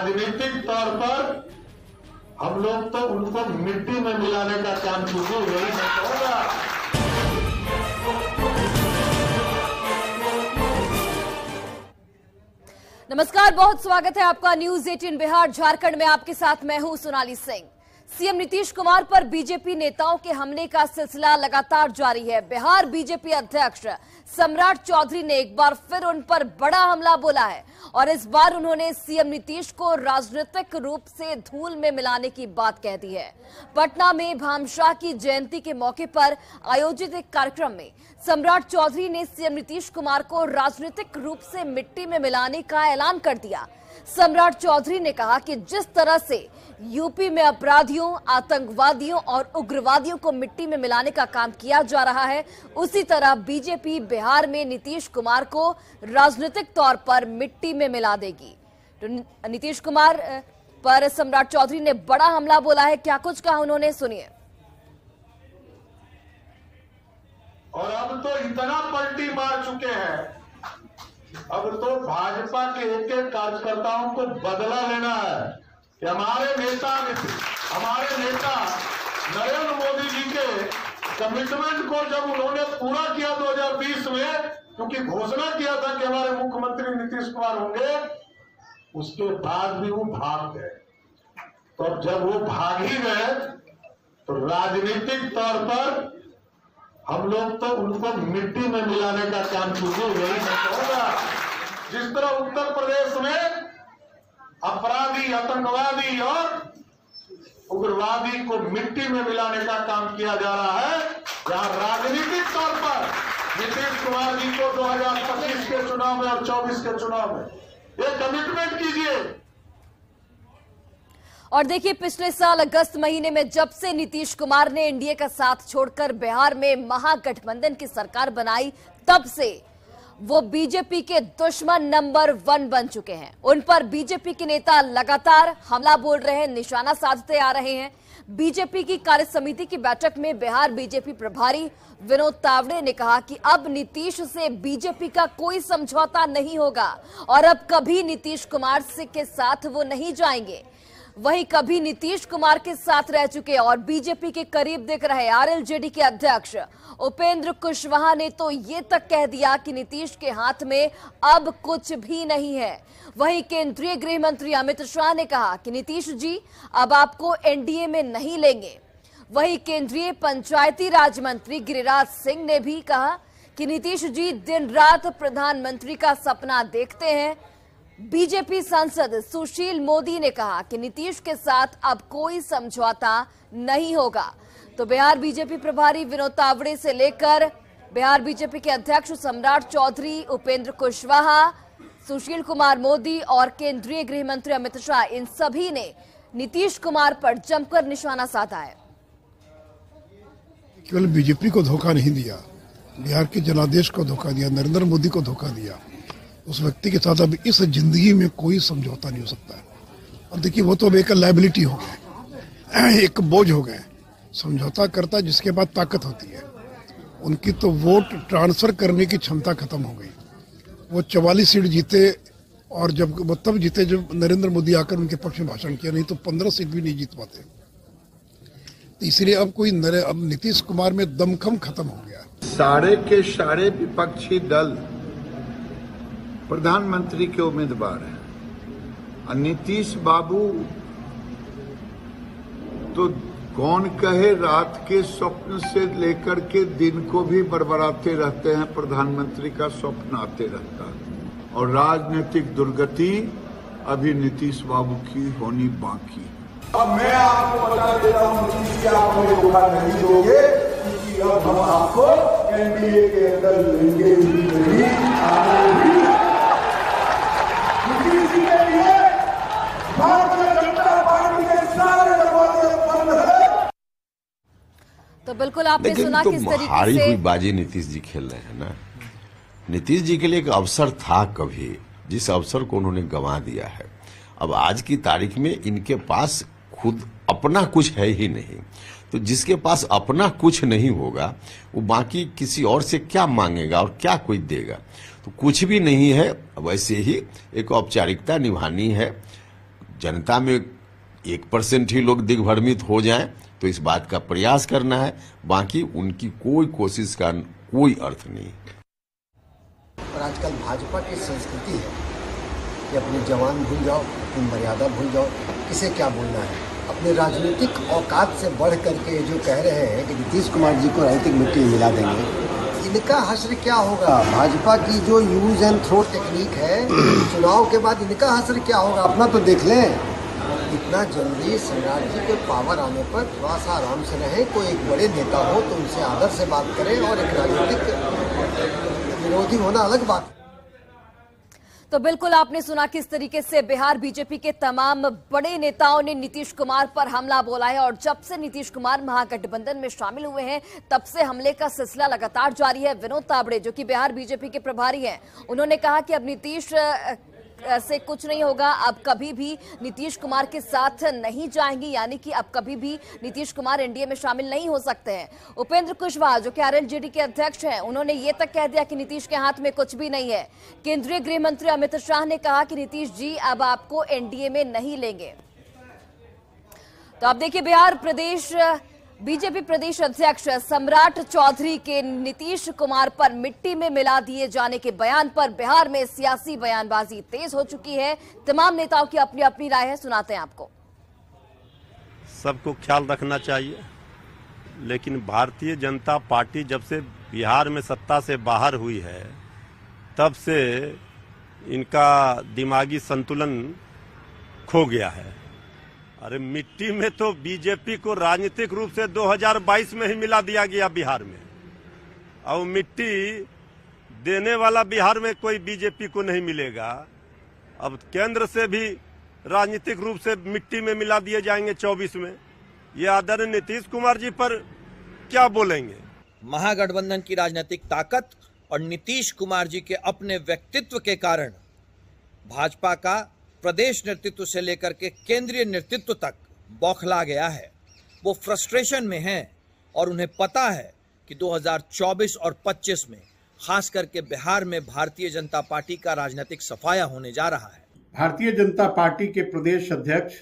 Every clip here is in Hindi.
राजनीतिक तौर पर हम लोग तो उनको मिट्टी में मिलाने का काम कीजिए, यही मैं कहूंगा। नमस्कार, बहुत स्वागत है आपका न्यूज 18 बिहार झारखंड में। आपके साथ मैं हूं सोनाली सिंह। सीएम नीतीश कुमार पर बीजेपी नेताओं के हमले का सिलसिला लगातार जारी है। बिहार बीजेपी अध्यक्ष सम्राट चौधरी ने एक बार फिर उन पर बड़ा हमला बोला है और इस बार उन्होंने सीएम नीतीश को राजनीतिक रूप से धूल में मिलाने की बात कह दी है। पटना में भामशाह की जयंती के मौके पर आयोजित एक कार्यक्रम में सम्राट चौधरी ने सीएम नीतीश कुमार को राजनीतिक रूप से मिट्टी में मिलाने का ऐलान कर दिया। सम्राट चौधरी ने कहा कि जिस तरह से यूपी में अपराधियों, आतंकवादियों और उग्रवादियों को मिट्टी में मिलाने का काम किया जा रहा है, उसी तरह बीजेपी बिहार में नीतीश कुमार को राजनीतिक तौर पर मिट्टी में मिला देगी। तो नीतीश कुमार पर सम्राट चौधरी ने बड़ा हमला बोला है। क्या कुछ कहा उन्होंने, सुनिए। और अब तो इतना पलटी मार चुके हैं, अब तो भाजपा के एक एक कार्यकर्ताओं को बदला लेना है कि हमारे नेता नरेंद्र मोदी जी के कमिटमेंट को जब उन्होंने पूरा किया 2020 में, क्योंकि घोषणा किया था कि हमारे मुख्यमंत्री नीतीश कुमार होंगे, उसके बाद भी वो भाग गए। तो जब वो भाग ही गए तो राजनीतिक तौर पर हम लोग तो उनको मिट्टी में मिलाने का काम कीजिए, यही मैं कहूंगा। जिस तरह उत्तर प्रदेश में अपराधी, आतंकवादी और उग्रवादी को मिट्टी में मिलाने का काम किया जा रहा है, जहां राजनीतिक तौर पर नीतीश कुमार जी को 2025 के चुनाव में और 24 के चुनाव में ये कमिटमेंट कीजिए। और देखिए, पिछले साल अगस्त महीने में जब से नीतीश कुमार ने एनडीए का साथ छोड़कर बिहार में महागठबंधन की सरकार बनाई, तब से वो बीजेपी के दुश्मन नंबर 1 बन चुके हैं। उन पर बीजेपी के नेता लगातार हमला बोल रहे हैं, निशाना साधते आ रहे हैं। बीजेपी की कार्य समिति की बैठक में बिहार बीजेपी प्रभारी विनोद तावड़े ने कहा कि अब नीतीश से बीजेपी का कोई समझौता नहीं होगा और अब कभी नीतीश कुमार के साथ वो नहीं जाएंगे। वहीं कभी नीतीश कुमार के साथ रह चुके और बीजेपी के करीब दिख रहे आरएलजेडी के अध्यक्ष उपेंद्र कुशवाहा ने तो ये तक कह दिया कि नीतीश के हाथ में अब कुछ भी नहीं है। वहीं केंद्रीय गृह मंत्री अमित शाह ने कहा कि नीतीश जी अब आपको एनडीए में नहीं लेंगे। वहीं केंद्रीय पंचायती राज मंत्री गिरिराज सिंह ने भी कहा कि नीतीश जी दिन रात प्रधानमंत्री का सपना देखते हैं। बीजेपी सांसद सुशील मोदी ने कहा कि नीतीश के साथ अब कोई समझौता नहीं होगा। तो बिहार बीजेपी प्रभारी विनोद तावड़े से लेकर बिहार बीजेपी के अध्यक्ष सम्राट चौधरी, उपेंद्र कुशवाहा, सुशील कुमार मोदी और केंद्रीय गृह मंत्री अमित शाह, इन सभी ने नीतीश कुमार पर जमकर निशाना साधा है। केवल बीजेपी को धोखा नहीं दिया, बिहार के जनादेश को धोखा दिया, नरेंद्र मोदी को धोखा दिया। उस व्यक्ति के साथ अब इस जिंदगी में कोई समझौता नहीं हो सकता है। और देखिए, वो तो अब एक लायबिलिटी हो गए, एक बोझ हो गए। समझौता करता जिसके बाद ताकत होती है, उनकी तो वोट ट्रांसफर करने की क्षमता खत्म हो गई। वो 44 सीट जीते और जब वो तब जीते जब नरेंद्र मोदी आकर उनके पक्ष में भाषण किया, नहीं तो 15 सीट भी नहीं जीत पाते। तो इसलिए अब नीतीश कुमार में दमखम खत्म हो गया। सारे के सारे विपक्षी दल प्रधानमंत्री के उम्मीदवार हैं और नीतीश बाबू तो कौन कहे रात के स्वप्न से लेकर के दिन को भी बरबराते रहते हैं, प्रधानमंत्री का स्वप्न आते रहता है। और राजनीतिक दुर्गति अभी नीतीश बाबू की होनी बाकी। अब मैं आपको बता देता हूं, नीतीश जी आप मुझे धोखा नहीं दोगे, क्योंकि अब हम आपको एनडीए के अंदर लेंगे ही नहीं। तो बिल्कुल आपने सुना तो किस तरीके हारी से हुई बाजी नीतीश जी खेल रहे हैं ना। नीतीश जी के लिए एक अवसर था कभी, जिस अवसर को उन्होंने गंवा दिया है। अब आज की तारीख में इनके पास खुद अपना कुछ है ही नहीं, तो जिसके पास अपना कुछ नहीं होगा वो बाकी किसी और से क्या मांगेगा और क्या कोई देगा। तो कुछ भी नहीं है, वैसे ही एक औपचारिकता निभानी है। जनता में 1% ही लोग दिग्भ्रमित हो जाएं तो इस बात का प्रयास करना है, बाकी उनकी कोई कोशिश का कोई अर्थ नहीं। और आजकल भाजपा की संस्कृति है कि अपने जवान भूल जाओ, अपनी मर्यादा भूल जाओ, किसे क्या बोलना है। अपने राजनीतिक औकात से बढ़ करके जो कह रहे हैं कि नीतीश कुमार जी को राजनीतिक मिट्टी में मिला देंगे, इनका हश्र क्या होगा। भाजपा की जो यूज एंड थ्रो टेक्निक है, चुनाव के बाद इनका हश्र क्या होगा, अपना तो देख लें। इतना जल्दी सम्राट जी के पावर आने पर थोड़ा सा आराम से रहें। कोई एक बड़े नेता हो तो उनसे आदर से बात करें, और एक राजनीतिक विरोधी होना अलग बात है। तो बिल्कुल आपने सुना किस तरीके से बिहार बीजेपी के तमाम बड़े नेताओं ने नीतीश कुमार पर हमला बोला है, और जब से नीतीश कुमार महागठबंधन में शामिल हुए हैं तब से हमले का सिलसिला लगातार जारी है। विनोद तावड़े जो कि बिहार बीजेपी के प्रभारी हैं, उन्होंने कहा कि अब नीतीश से कुछ नहीं होगा, अब कभी भी नीतीश कुमार के साथ नहीं जाएंगी, यानी कि अब कभी भी नीतीश कुमार एनडीए में शामिल नहीं हो सकते हैं। उपेंद्र कुशवाहा जो कि आरएलजेडी के अध्यक्ष हैं, उन्होंने ये तक कह दिया कि नीतीश के हाथ में कुछ भी नहीं है। केंद्रीय गृह मंत्री अमित शाह ने कहा कि नीतीश जी अब आपको एनडीए में नहीं लेंगे। तो अब देखिए, बिहार प्रदेश बीजेपी प्रदेश अध्यक्ष सम्राट चौधरी के नीतीश कुमार पर मिट्टी में मिला दिए जाने के बयान पर बिहार में सियासी बयानबाजी तेज हो चुकी है। तमाम नेताओं की अपनी अपनी राय है, सुनाते हैं आपको। सबको ख्याल रखना चाहिए, लेकिन भारतीय जनता पार्टी जब से बिहार में सत्ता से बाहर हुई है तब से इनका दिमागी संतुलन खो गया है। अरे मिट्टी में तो बीजेपी को राजनीतिक रूप से 2022 में ही मिला दिया गया बिहार में, और मिट्टी देने वाला बिहार में कोई बीजेपी को नहीं मिलेगा। अब केंद्र से भी राजनीतिक रूप से मिट्टी में मिला दिए जाएंगे 24 में। ये आदरणीय नीतीश कुमार जी पर क्या बोलेंगे। महागठबंधन की राजनीतिक ताकत और नीतीश कुमार जी के अपने व्यक्तित्व के कारण भाजपा का प्रदेश नेतृत्व से लेकर के केंद्रीय नेतृत्व तक बौखला गया है। वो फ्रस्ट्रेशन में हैं और उन्हें पता है कि 2024 और 25 में खास करके बिहार में भारतीय जनता पार्टी का राजनीतिक सफाया होने जा रहा है। भारतीय जनता पार्टी के प्रदेश अध्यक्ष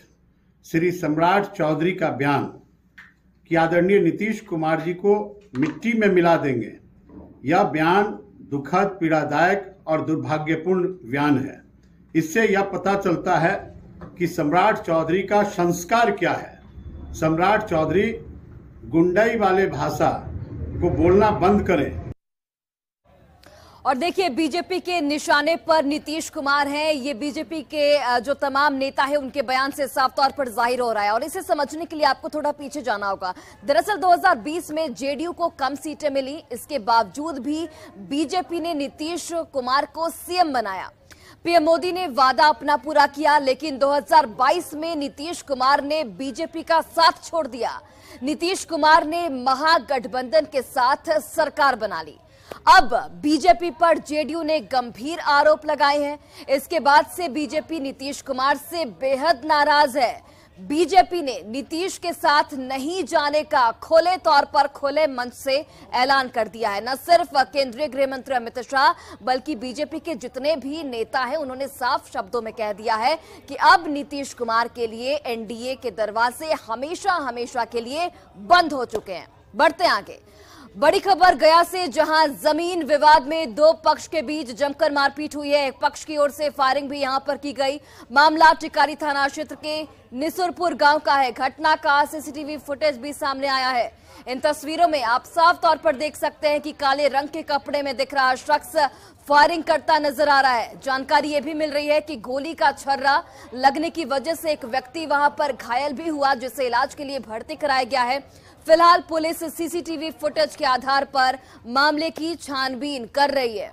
श्री सम्राट चौधरी का बयान कि आदरणीय नीतीश कुमार जी को मिट्टी में मिला देंगे, यह बयान दुखद, पीड़ादायक और दुर्भाग्यपूर्ण बयान है। इससे यह पता चलता है कि सम्राट चौधरी का संस्कार क्या है। सम्राट चौधरी गुंडाई वाले भाषा को बोलना बंद करें। और देखिए, बीजेपी के निशाने पर नीतीश कुमार हैं, ये बीजेपी के जो तमाम नेता हैं उनके बयान से साफ तौर पर जाहिर हो रहा है। और इसे समझने के लिए आपको थोड़ा पीछे जाना होगा। दरअसल 2020 में जेडीयू को कम सीटें मिली, इसके बावजूद भी बीजेपी ने नीतीश कुमार को सीएम बनाया। पीएम मोदी ने वादा अपना पूरा किया, लेकिन 2022 में नीतीश कुमार ने बीजेपी का साथ छोड़ दिया। नीतीश कुमार ने महागठबंधन के साथ सरकार बना ली। अब बीजेपी पर जेडीयू ने गंभीर आरोप लगाए हैं। इसके बाद से बीजेपी नीतीश कुमार से बेहद नाराज है। बीजेपी ने नीतीश के साथ नहीं जाने का खुले तौर पर खुले मंच से ऐलान कर दिया है। न सिर्फ केंद्रीय गृह मंत्री अमित शाह, बल्कि बीजेपी के जितने भी नेता हैं उन्होंने साफ शब्दों में कह दिया है कि अब नीतीश कुमार के लिए एनडीए के दरवाजे हमेशा हमेशा के लिए बंद हो चुके हैं। बढ़ते आगे, बड़ी खबर गया से, जहां जमीन विवाद में दो पक्ष के बीच जमकर मारपीट हुई है। एक पक्ष की ओर से फायरिंग भी यहां पर की गई। मामला टिकारी थाना क्षेत्र के निसुरपुर गांव का है। घटना का सीसीटीवी फुटेज भी सामने आया है। इन तस्वीरों में आप साफ तौर पर देख सकते हैं कि काले रंग के कपड़े में दिख रहा शख्स फायरिंग करता नजर आ रहा है। जानकारी यह भी मिल रही है कि गोली का छर्रा लगने की वजह से एक व्यक्ति वहां पर घायल भी हुआ, जिसे इलाज के लिए भर्ती कराया गया है। फिलहाल पुलिस सीसीटीवी फुटेज के आधार पर मामले की छानबीन कर रही है।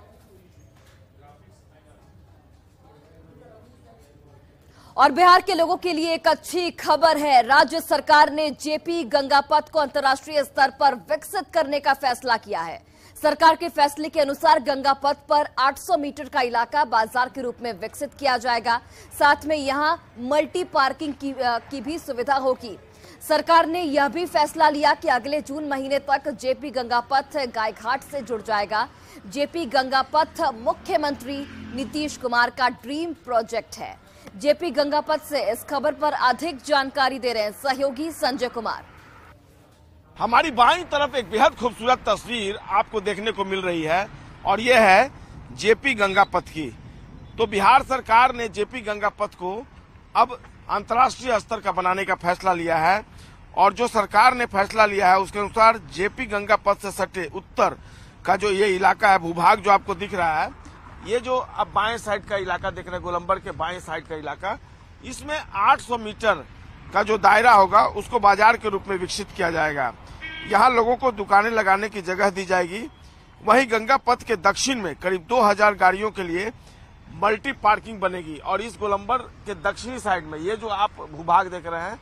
और बिहार के लोगों के लिए एक अच्छी खबर है। राज्य सरकार ने जेपी गंगा पथ को अंतर्राष्ट्रीय स्तर पर विकसित करने का फैसला किया है। सरकार के फैसले के अनुसार गंगा पथ पर 800 मीटर का इलाका बाजार के रूप में विकसित किया जाएगा। साथ में यहां मल्टी पार्किंग की भी सुविधा होगी। सरकार ने यह भी फैसला लिया कि अगले जून महीने तक जेपी गंगा पथ गायघाट से जुड़ जाएगा। जेपी गंगा पथ मुख्यमंत्री नीतीश कुमार का ड्रीम प्रोजेक्ट है। जेपी गंगापत से इस खबर पर अधिक जानकारी दे रहे हैं सहयोगी संजय कुमार। हमारी बाईं तरफ एक बेहद खूबसूरत तस्वीर आपको देखने को मिल रही है और यह है जेपी गंगापत की। तो बिहार सरकार ने जेपी गंगापत को अब अंतर्राष्ट्रीय स्तर का बनाने का फैसला लिया है और जो सरकार ने फैसला लिया है उसके अनुसार जेपी गंगापत से सटे उत्तर का जो ये इलाका है, भूभाग जो आपको दिख रहा है, ये जो अब बाएं साइड का इलाका देख रहे हैं, गोलंबर के बाएं साइड का इलाका, इसमें 800 मीटर का जो दायरा होगा उसको बाजार के रूप में विकसित किया जाएगा। यहाँ लोगों को दुकानें लगाने की जगह दी जाएगी। वहीं गंगापथ के दक्षिण में करीब 2000 गाड़ियों के लिए मल्टी पार्किंग बनेगी और इस गोलंबर के दक्षिणी साइड में ये जो आप भूभाग देख रहे हैं,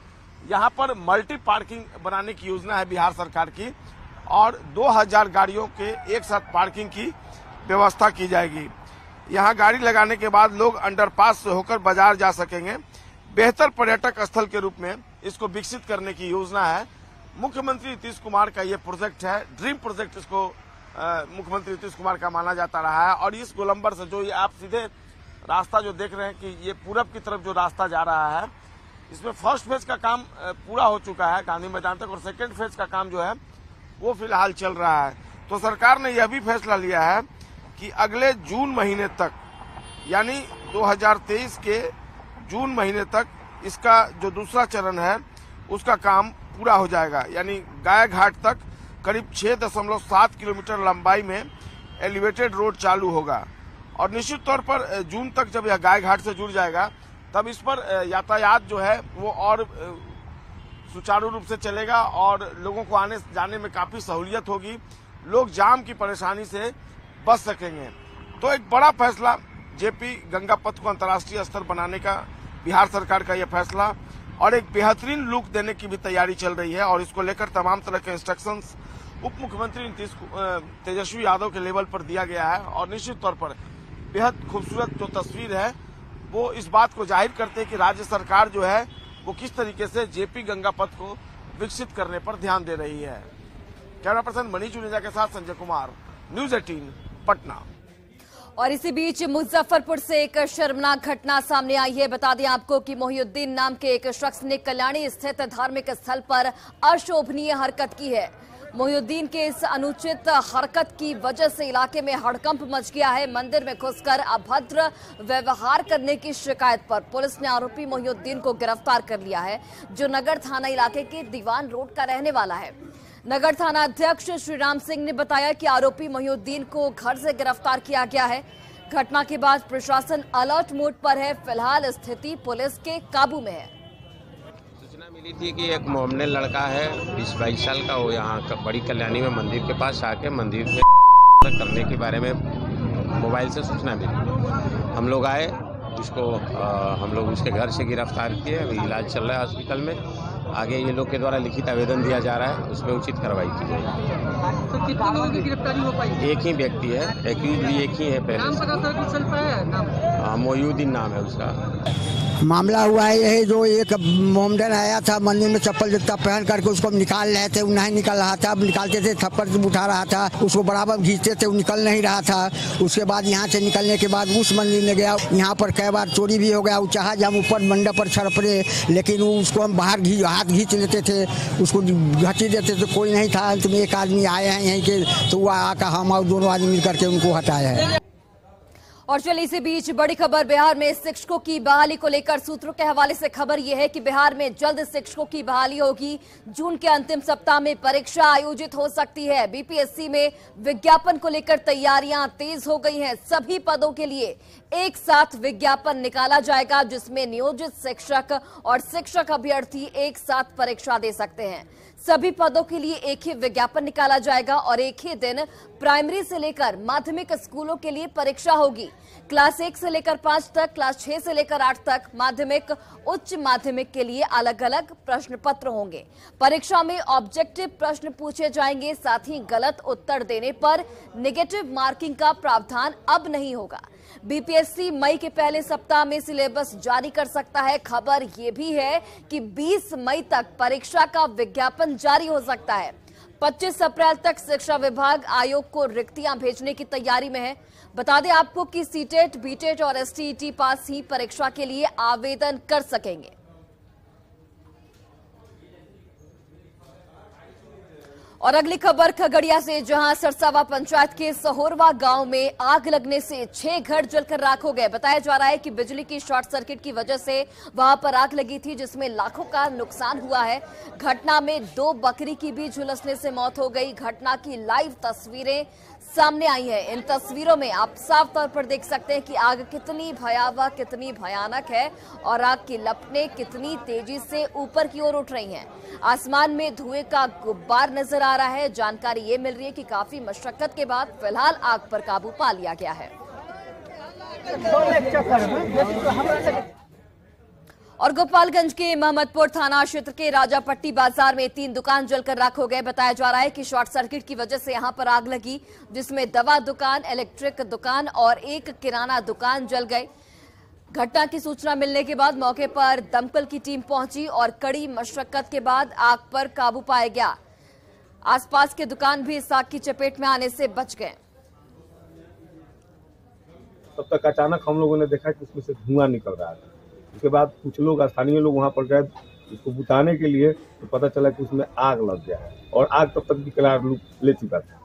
यहाँ पर मल्टी पार्किंग बनाने की योजना है बिहार सरकार की और 2000 गाड़ियों के एक साथ पार्किंग की व्यवस्था की जाएगी। यहाँ गाड़ी लगाने के बाद लोग अंडरपास से होकर बाजार जा सकेंगे। बेहतर पर्यटक स्थल के रूप में इसको विकसित करने की योजना है। मुख्यमंत्री नीतीश कुमार का ये प्रोजेक्ट है, ड्रीम प्रोजेक्ट इसको मुख्यमंत्री नीतीश कुमार का माना जाता रहा है। और इस गोलंबर से जो ये आप सीधे रास्ता जो देख रहे हैं कि ये पूरब की तरफ जो रास्ता जा रहा है, इसमें फर्स्ट फेज का काम पूरा हो चुका है गांधी मैदान तक और सेकेंड फेज का काम जो है वो फिलहाल चल रहा है। तो सरकार ने यह भी फैसला लिया है कि अगले जून महीने तक, यानी 2023 के जून महीने तक इसका जो दूसरा चरण है उसका काम पूरा हो जाएगा। यानी गाय घाट तक करीब 6.7 किलोमीटर लंबाई में एलिवेटेड रोड चालू होगा और निश्चित तौर पर जून तक जब यह गाय घाट से जुड़ जाएगा तब इस पर यातायात जो है वो और सुचारू रूप से चलेगा और लोगों को आने जाने में काफी सहूलियत होगी। लोग जाम की परेशानी से बच सकेंगे। तो एक बड़ा फैसला, जेपी गंगापथ को अंतर्राष्ट्रीय स्तर बनाने का बिहार सरकार का यह फैसला और एक बेहतरीन लुक देने की भी तैयारी चल रही है और इसको लेकर तमाम तरह के इंस्ट्रक्शंस उप मुख्यमंत्री तेजस्वी यादव के लेवल पर दिया गया है और निश्चित तौर पर बेहद खूबसूरत जो तस्वीर है वो इस बात को जाहिर करते हैं कि राज्य सरकार जो है वो किस तरीके से जेपी गंगापथ को विकसित करने पर ध्यान दे रही है। कैमरा पर्सन मनीष जुनेजा के साथ संजय कुमार, न्यूज 18 पटना। और इसी बीच मुजफ्फरपुर से एक शर्मनाक घटना सामने आई है। बता दें आपको कि मोहिउद्दीन नाम के एक शख्स ने कल्याणी स्थित धार्मिक स्थल पर अशोभनीय हरकत की है। मोहिउद्दीन के इस अनुचित हरकत की वजह से इलाके में हड़कंप मच गया है। मंदिर में घुसकर अभद्र व्यवहार करने की शिकायत पर पुलिस ने आरोपी मोहिउद्दीन को गिरफ्तार कर लिया है, जो नगर थाना इलाके के दीवान रोड का रहने वाला है। नगर थाना अध्यक्ष श्रीराम सिंह ने बताया कि आरोपी मोहिउद्दीन को घर से गिरफ्तार किया गया है। घटना के बाद प्रशासन अलर्ट मोड पर है। फिलहाल स्थिति पुलिस के काबू में है। सूचना मिली थी कि एक मोमने लड़का है 20-22 साल का, वो यहाँ बड़ी कल्याणी में मंदिर के पास आके मंदिर में करने के बारे में मोबाइल से सूचना मिली। हम लोग आए, उसको हम लोग उसके घर से गिरफ्तार किए। अभी इलाज चल रहा है हॉस्पिटल में। आगे ये लोग के द्वारा लिखित आवेदन दिया जा रहा है, उसमें उचित कार्रवाई की जाएगी। तो कितने लोगों की गिरफ्तारी हो पाई? एक ही व्यक्ति है, एक्यूज भी एक ही है। पहले नाम पता कुछ चल पाया है? नाम मोहिउद्दीन नाम है उसका। मामला हुआ है यही, जो एक मोमडन आया था मंदिर में चप्पल जूता पहन करके उसको निकाल रहे थे, वो नहीं निकल रहा था। निकालते थे थप्पड़ उठा रहा था, उसको बराबर खींचते थे, वो निकल नहीं रहा था। उसके बाद यहाँ से निकलने के बाद उस मंदिर में गया। यहाँ पर कई बार चोरी भी हो गया। वो चाहा जब ऊपर मंडप पर छड़पड़े, लेकिन उसको हम बाहर हाथ खींच लेते थे, उसको घटी देते थे, कोई नहीं था। अंत में एक आदमी आए हैं यहीं के, तो वो आकर हम और दोनों आदमी मिल करके उनको हटाया है। और चलिए इसी बीच बड़ी खबर बिहार में शिक्षकों की बहाली को लेकर सूत्रों के हवाले से खबर यह है कि बिहार में जल्द शिक्षकों की बहाली होगी। जून के अंतिम सप्ताह में परीक्षा आयोजित हो सकती है। बीपीएससी में विज्ञापन को लेकर तैयारियां तेज हो गई हैं। सभी पदों के लिए एक साथ विज्ञापन निकाला जाएगा, जिसमें नियोजित शिक्षक और शिक्षक अभ्यर्थी एक साथ परीक्षा दे सकते हैं। सभी पदों के लिए एक ही विज्ञापन निकाला जाएगा और एक ही दिन प्राइमरी से लेकर माध्यमिक स्कूलों के लिए परीक्षा होगी। क्लास 1 से लेकर 5 तक, क्लास 6 से लेकर 8 तक, माध्यमिक, उच्च माध्यमिक के लिए अलग अलग प्रश्न पत्र होंगे। परीक्षा में ऑब्जेक्टिव प्रश्न पूछे जाएंगे। साथ ही गलत उत्तर देने पर नेगेटिव मार्किंग का प्रावधान अब नहीं होगा। बीपीएससी मई के पहले सप्ताह में सिलेबस जारी कर सकता है। खबर यह भी है कि 20 मई तक परीक्षा का विज्ञापन जारी हो सकता है। 25 अप्रैल तक शिक्षा विभाग आयोग को रिक्तियां भेजने की तैयारी में है। बता दें आपको कि सीटेट, बीटेट और एसटीईटी पास ही परीक्षा के लिए आवेदन कर सकेंगे। और अगली खबर खगड़िया से, जहां सरसावा पंचायत के सहोरवा गांव में आग लगने से 6 घर जलकर राख हो गए। बताया जा रहा है कि बिजली की शॉर्ट सर्किट की वजह से वहां पर आग लगी थी, जिसमें लाखों का नुकसान हुआ है। घटना में 2 बकरी की भी झुलसने से मौत हो गई। घटना की लाइव तस्वीरें सामने आई है। इन तस्वीरों में आप साफ तौर पर देख सकते हैं कि आग कितनी भयावह, कितनी भयानक है और आग की लपटें कितनी तेजी से ऊपर की ओर उठ रही हैं। आसमान में धुएं का गुब्बार नजर आ रहा है। जानकारी ये मिल रही है कि काफी मशक्कत के बाद फिलहाल आग पर काबू पा लिया गया है। और गोपालगंज के मोहम्मदपुर थाना क्षेत्र के राजापट्टी बाजार में 3 दुकान जलकर राख हो गए। बताया जा रहा है कि शॉर्ट सर्किट की वजह से यहां पर आग लगी, जिसमें दवा दुकान, इलेक्ट्रिक दुकान और एक किराना दुकान जल गए। घटना की सूचना मिलने के बाद मौके पर दमकल की टीम पहुंची और कड़ी मशक्कत के बाद आग पर काबू पाया गया। आसपास के दुकान भी इस आग की चपेट में आने से बच गए। तब तक अचानक हम लोगों ने देखा कि उसमें से धुआं निकल रहा था। उसके बाद कुछ लोग, स्थानीय लोग वहां पर गए उसको बुझाने के लिए, तो पता चला कि उसमें आग लग गया है और आग तब तक विकराल रूप ले चुका था।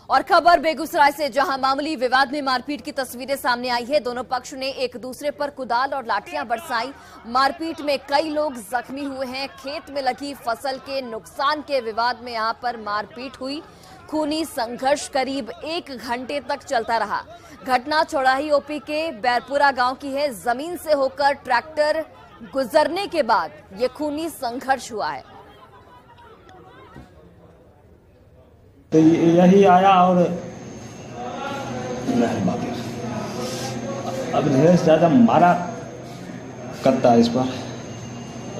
और खबर बेगूसराय से, जहां मामूली विवाद में मारपीट की तस्वीरें सामने आई है। दोनों पक्ष ने एक दूसरे पर कुदाल और लाठियां बरसाई। मारपीट में कई लोग जख्मी हुए हैं। खेत में लगी फसल के नुकसान के विवाद में यहां पर मारपीट हुई। खूनी संघर्ष करीब 1 घंटे तक चलता रहा। घटना चौराही ओपी के बैरपुरा गांव की है। जमीन से होकर ट्रैक्टर गुजरने के बाद ये खूनी संघर्ष हुआ है। तो यही आया और अब ढेर से ज़्यादा मारा कत्ता इस पर,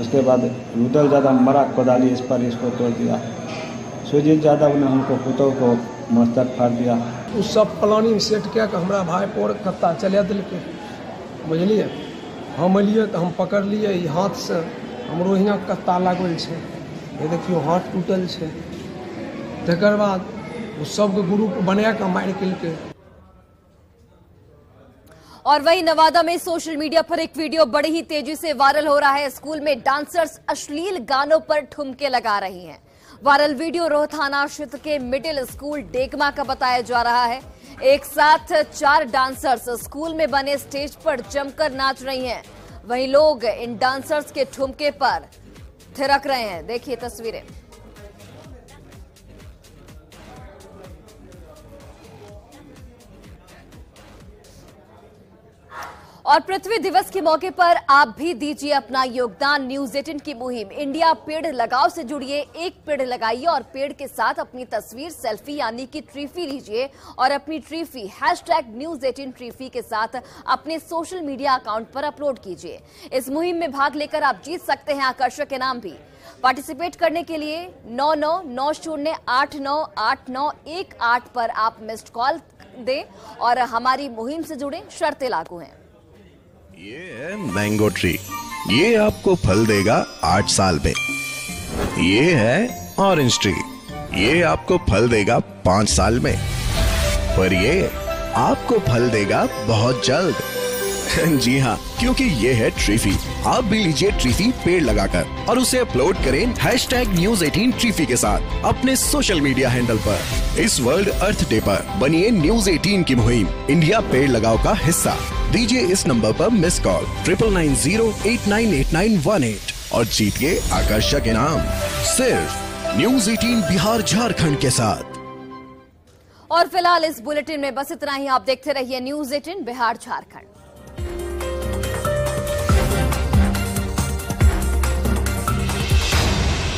उसके बाद रुदल ज़्यादा मरा कोदाली इस पर, इसको तोड़ दिया। सुजीत यादव ने हमको पुतों को मस्तक फाड़ दिया। उस सब प्लानिंग सेट क्या कि हमारा भाई पर कत्ता चला दिलके, बुझलिए। हम एलिए तो हम पकड़ लिए हाथ से, हमरो यहाँ कत्ता लागल है। ये देखियो हाथ टूटल है। तकर बाद उस सब ग्रुप बना के मार के। और वही नवादा में सोशल मीडिया पर एक वीडियो बड़ी ही तेजी से वायरल हो रहा है। स्कूल में डांसर्स अश्लील गानों पर ठुमके लगा रही हैं। वायरल वीडियो रोहताना क्षेत्र के मिडिल स्कूल डेगमा का बताया जा रहा है। एक साथ 4 डांसर्स स्कूल में बने स्टेज पर जमकर नाच रही हैं। वहीं लोग इन डांसर्स के ठुमके पर थिरक रहे हैं। देखिए तस्वीरें। और पृथ्वी दिवस के मौके पर आप भी दीजिए अपना योगदान। न्यूज 18 की मुहिम इंडिया पेड़ लगाओ से जुड़िए। एक पेड़ लगाइए और पेड़ के साथ अपनी तस्वीर, सेल्फी यानी कि ट्रीफी लीजिए और अपनी ट्रीफी #News18 ट्रीफी के साथ अपने सोशल मीडिया अकाउंट पर अपलोड कीजिए। इस मुहिम में भाग लेकर आप जीत सकते हैं आकर्षक इनाम भी। पार्टिसिपेट करने के लिए 9990898918 पर आप मिस्ड कॉल दें और हमारी मुहिम से जुड़े। शर्तें लागू हैं। ये है मैंगो ट्री, ये आपको फल देगा 8 साल में। ये है ऑरेंज ट्री, ये आपको फल देगा 5 साल में। पर ये आपको फल देगा बहुत जल्द। जी हाँ, क्योंकि ये है ट्रीफी। आप भी लीजिए ट्रीफी पेड़ लगाकर और उसे अपलोड करें #News18 ट्रीफी के साथ अपने सोशल मीडिया हैंडल पर। इस वर्ल्ड अर्थ डे पर बनिए News 18 की मुहिम इंडिया पेड़ लगाओ का हिस्सा। दीजिए इस नंबर पर मिस कॉल 9990898918 और जीतिए आकर्षक इनाम सिर्फ News 18 बिहार झारखंड के साथ। और फिलहाल इस बुलेटिन में बस इतना ही। आप देखते रहिए News 18 बिहार झारखंड।